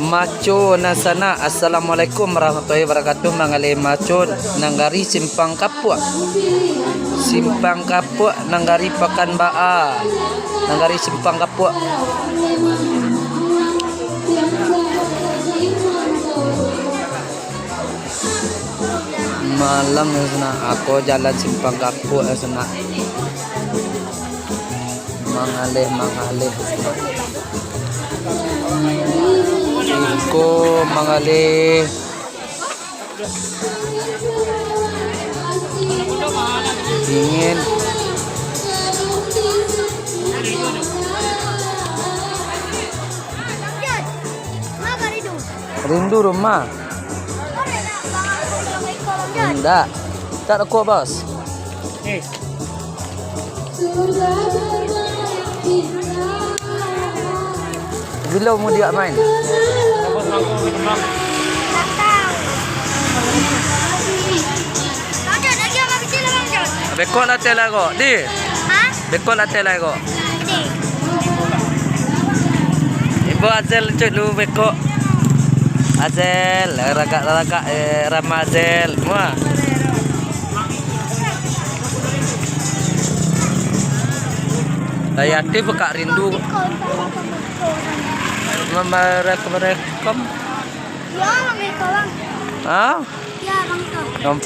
Maco nasana. Assalamualaikum warahmatullahi wabarakatuh. Mangalih maco nanggari simpang kapua. Simpang kapua nanggari pakan baa. Nanggari simpang kapua. Malam ya sana. Aku jalan simpang kapua ya sana. Mangalih sana. Iko mangalih. Dingin. Rindu rumah. Enggak. Tak ada kuat bos. Bila mau dia main? Bekok latih lagu, di? Hah? Bekok latih lagu. Di. Ibu Azel cek dulu bekok. Azel, ragak Rama Azel, semua. Dayati bekak rindu. Merekam. Ya, Bang. Hah? Ya, Bang.